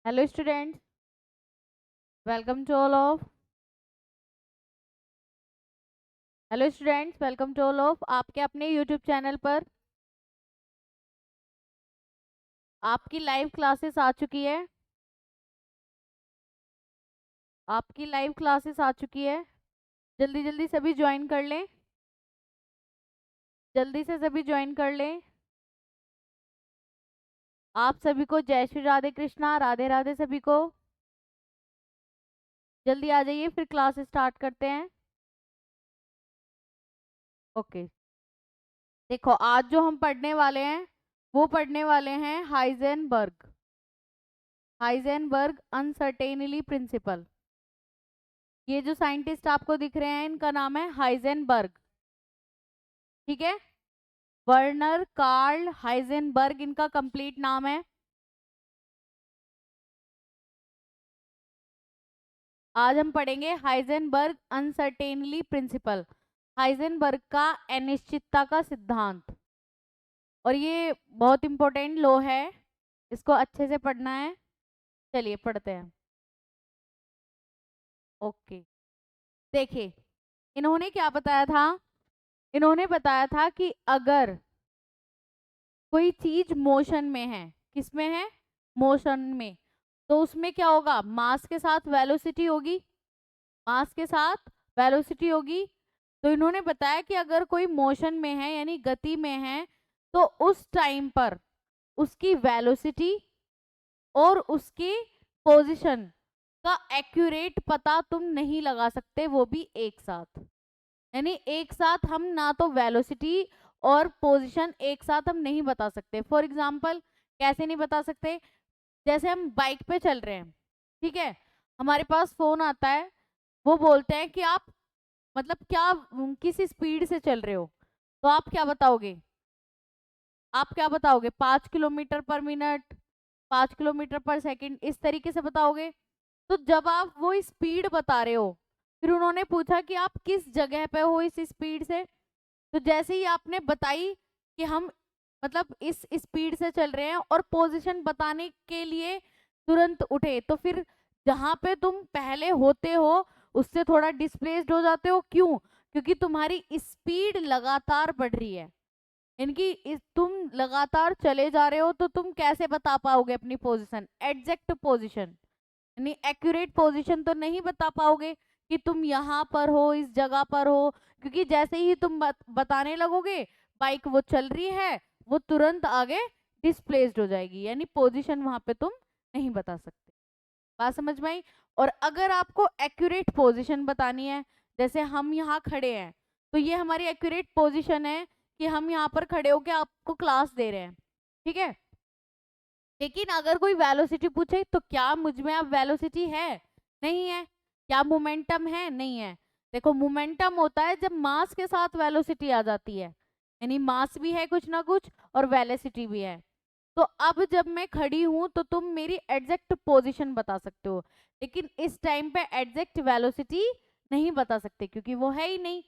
Hello students, welcome to all of hello students, welcome to all of आपके अपने YouTube channel पर आपकी live classes आ चुकी है। आपकी लाइव क्लासेस आ चुकी है। जल्दी जल्दी सभी ज्वाइन कर लें। जल्दी से सभी ज्वाइन कर लें। आप सभी को जय श्री राधे कृष्णा, राधे राधे सभी को। जल्दी आ जाइए, फिर क्लास स्टार्ट करते हैं। ओके, देखो आज जो हम पढ़ने वाले हैं वो पढ़ने वाले हैं हाइजेनबर्ग। Heisenberg uncertainty principle. ये जो साइंटिस्ट आपको दिख रहे हैं इनका नाम है हाइजेनबर्ग। ठीक है, वर्नर कार्ल हाइजेनबर्ग इनका कंप्लीट नाम है। आज हम पढ़ेंगे हाइजेनबर्ग अनसर्टेनली प्रिंसिपल, हाइजेनबर्ग का अनिश्चितता का सिद्धांत। और ये बहुत इंपॉर्टेंट लॉ है, इसको अच्छे से पढ़ना है। चलिए पढ़ते हैं। ओके, देखिए इन्होंने क्या बताया था। इन्होंने बताया था कि अगर कोई चीज मोशन में है, किसमें है, मोशन में, तो उसमें क्या होगा, मास के साथ वेलोसिटी होगी। मास के साथ वेलोसिटी होगी। तो इन्होंने बताया कि अगर कोई मोशन में है यानी गति में है, तो उस टाइम पर उसकी वेलोसिटी और उसकी पोजीशन का एक्यूरेट पता तुम नहीं लगा सकते, वो भी एक साथ। यानी एक साथ हम ना तो वेलोसिटी और पोजीशन एक साथ हम नहीं बता सकते। फॉर एग्जाम्पल, कैसे नहीं बता सकते, जैसे हम बाइक पे चल रहे हैं, ठीक है, हमारे पास फोन आता है, वो बोलते हैं कि आप मतलब क्या किस स्पीड से चल रहे हो, तो आप क्या बताओगे, आप क्या बताओगे, 5 किलोमीटर पर मिनट, 5 किलोमीटर पर सेकंड, इस तरीके से बताओगे। तो जब आप वो स्पीड बता रहे हो, फिर उन्होंने पूछा कि आप किस जगह पे हो इस स्पीड से। तो जैसे ही आपने बताई कि हम मतलब इस स्पीड से चल रहे हैं और पोजीशन बताने के लिए तुरंत उठे, तो फिर जहां पे तुम पहले होते हो उससे थोड़ा डिस्प्लेस्ड हो जाते हो। क्यों? क्योंकि तुम्हारी स्पीड लगातार बढ़ रही है। इनकी तुम लगातार चले जा रहे हो, तो तुम कैसे बता पाओगे अपनी पोजीशन, एग्जैक्ट पोजीशन, यानी एक्यूरेट पोजीशन तो नहीं बता पाओगे कि तुम यहाँ पर हो, इस जगह पर हो। क्योंकि जैसे ही तुम बताने लगोगे, बाइक वो चल रही है, वो तुरंत आगे डिस्प्लेस्ड हो जाएगी, यानी पोजीशन वहां पे तुम नहीं बता सकते। बात समझ में आई? और अगर आपको एक्यूरेट पोजीशन बतानी है, जैसे हम यहाँ खड़े हैं, तो ये हमारी एक्यूरेट पोजीशन है कि हम यहाँ पर खड़े होके आपको क्लास दे रहे हैं, ठीक है। लेकिन अगर कोई वेलोसिटी पूछे, तो क्या मुझ में अब वेलोसिटी है? नहीं है। क्या मोमेंटम है? नहीं है। देखो, मोमेंटम होता है जब मास के साथ वेलोसिटी आ जाती है, यानी मास भी है कुछ ना कुछ और वेलोसिटी भी है। तो अब जब मैं खड़ी हूं तो तुम मेरी एग्जैक्ट पोजीशन बता सकते हो, लेकिन इस टाइम पे एग्जैक्ट वेलोसिटी नहीं बता सकते क्योंकि वो है ही नहीं।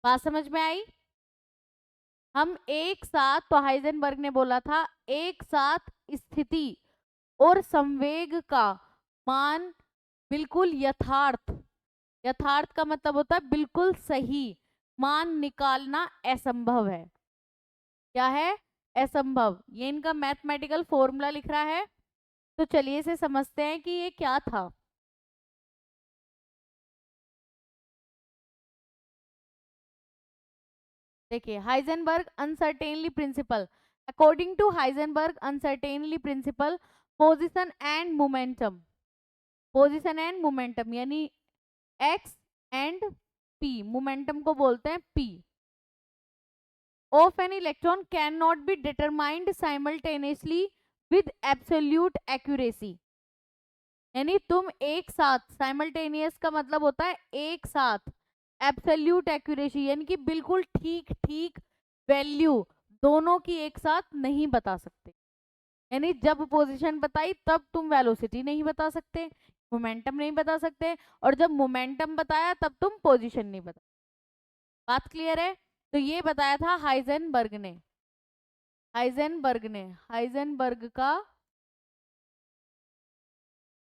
बात समझ में आई? हम एक साथ, तो हाइजेनबर्ग ने बोला था, एक साथ स्थिति और संवेग का मान बिल्कुल यथार्थ, यथार्थ का मतलब होता है बिल्कुल सही मान निकालना असंभव है। क्या है? असंभव। ये इनका मैथमेटिकल फॉर्मूला लिख रहा है। तो चलिए इसे समझते हैं कि ये क्या था। देखिए, Heisenberg uncertainly principle. According to Heisenberg uncertainly principle, position and momentum, position and momentum यानी एक्स एंड पी, मोमेंटम को बोलते हैं P, of an electron can not be determined simultaneously with absolute accuracy. यानी तुम एक साथ, साइमल्टेनियस का मतलब होता है एक साथ, एब्सोल्यूट एक्यूरेसी यानी कि बिल्कुल ठीक ठीक वैल्यू दोनों की एक साथ नहीं बता सकते। यानी जब पोजीशन बताई तब तुम वेलोसिटी नहीं बता सकते, मोमेंटम नहीं बता सकते, और जब मोमेंटम बताया तब तुम पोजीशन नहीं बता। बात क्लियर है? तो ये बताया था हाइजेनबर्ग ने। हाइजेनबर्ग ने, हाइजेनबर्ग का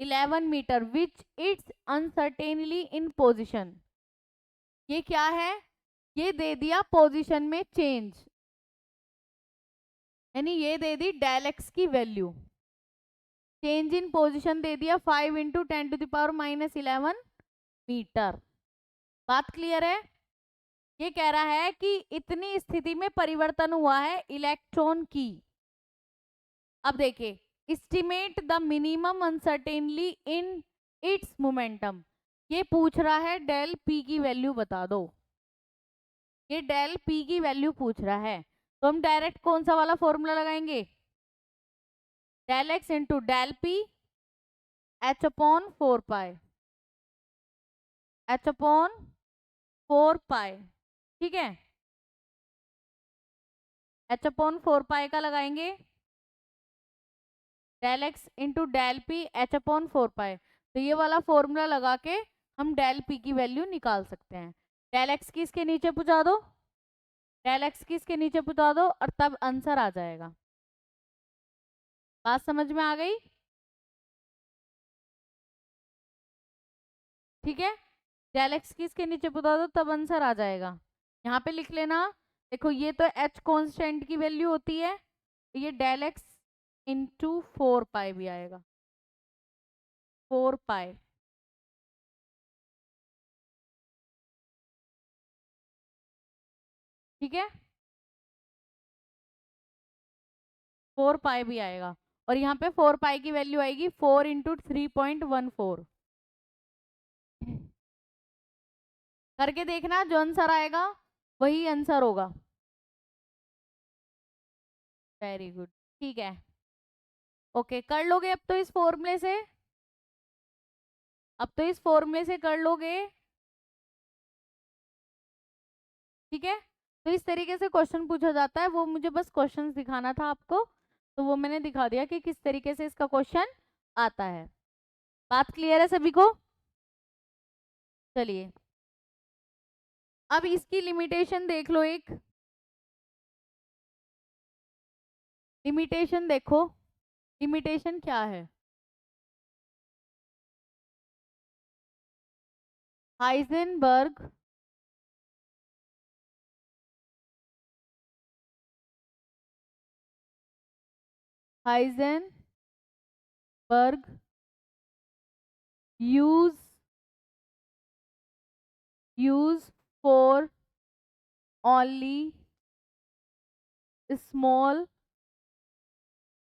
11 metre which it's uncertainly in position. ये क्या है, ये दे दिया पोजीशन में चेंज, यानी ये दे दी डेल एक्स की वैल्यू, चेंज इन पोजीशन दे दिया 5 इंटू 10⁻⁻11 मीटर। बात क्लियर है? ये कह रहा है कि इतनी स्थिति में परिवर्तन हुआ है इलेक्ट्रॉन की। अब देखिए, estimate the minimum uncertainly in its momentum, ये पूछ रहा है डेल पी की वैल्यू बता दो, ये डेल पी की वैल्यू पूछ रहा है, तो हम डायरेक्ट कौन सा वाला फॉर्मूला लगाएंगे, del x into del p h upon 4 pi, h upon 4 pi, ठीक है, एच अपॉन 4 पाई का लगाएंगे, del x into del p h upon 4 pi, तो ये वाला फॉर्मूला लगा के हम डेल पी की वैल्यू निकाल सकते हैं। डेल एक्स की इसके नीचे पहुंचा दो, डेल एक्स की इसके नीचे पहुंचा दो और तब आंसर आ जाएगा। बात समझ में आ गई? ठीक है, डेल एक्स की इसके नीचे पहुंचा दो तब आंसर आ जाएगा। यहाँ पे लिख लेना, देखो ये तो एच कांस्टेंट की वैल्यू होती है, तो ये डेल एक्स इंटू 4 पाई भी आएगा, 4 पाई, ठीक है, 4 पाई भी आएगा, और यहाँ पे 4 पाई की वैल्यू आएगी 4 इंटू 3.14। करके देखना, जो आंसर आएगा वही आंसर होगा। वेरी गुड, ठीक है, ओके, कर लोगे अब तो इस फॉर्मूले से, अब तो इस फॉर्मूले से कर लोगे, ठीक है। तो इस तरीके से क्वेश्चन पूछा जाता है, वो मुझे बस क्वेश्चन दिखाना था आपको, तो वो मैंने दिखा दिया कि किस तरीके से इसका क्वेश्चन आता है। बात क्लियर है सभी को? चलिए, अब इसकी लिमिटेशन देख लो, एक लिमिटेशन देखो, लिमिटेशन क्या है, Heisenberg Heisenberg use for only small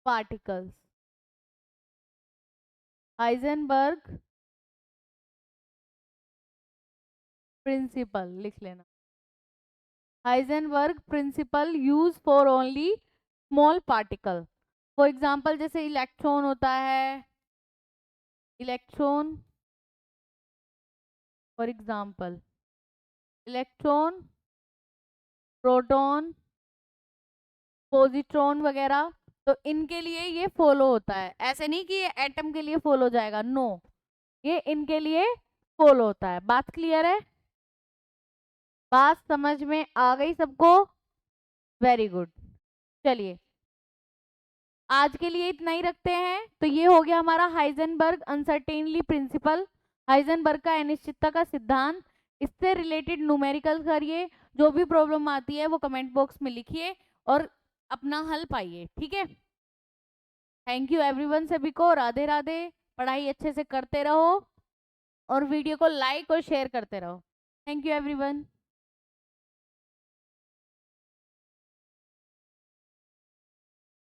particles, Heisenberg principle लिख लेना, Heisenberg principle use for only small particle. For example जैसे इलेक्ट्रॉन होता है, electron, for example electron, proton, positron वगैरह, तो इनके लिए ये फॉलो होता है, ऐसे नहीं कि ये एटम के लिए फॉलो जाएगा, नो, ये इनके लिए फॉलो होता है। बात क्लियर है? बात समझ में आ गई सबको? वेरी गुड, चलिए आज के लिए इतना ही रखते हैं। तो ये हो गया हमारा हाइजेनबर्ग अनसर्टेनली प्रिंसिपल, हाइजेनबर्ग का अनिश्चितता का सिद्धांत, इससे रिलेटेड न्यूमेरिकल करिए, जो भी प्रॉब्लम आती है वो कमेंट बॉक्स में लिखिए और अपना हल पाइए, ठीक है। थैंक यू एवरीवन सभी को, राधे राधे, पढ़ाई अच्छे से करते रहो और वीडियो को लाइक और शेयर करते रहो। Thank you everyone.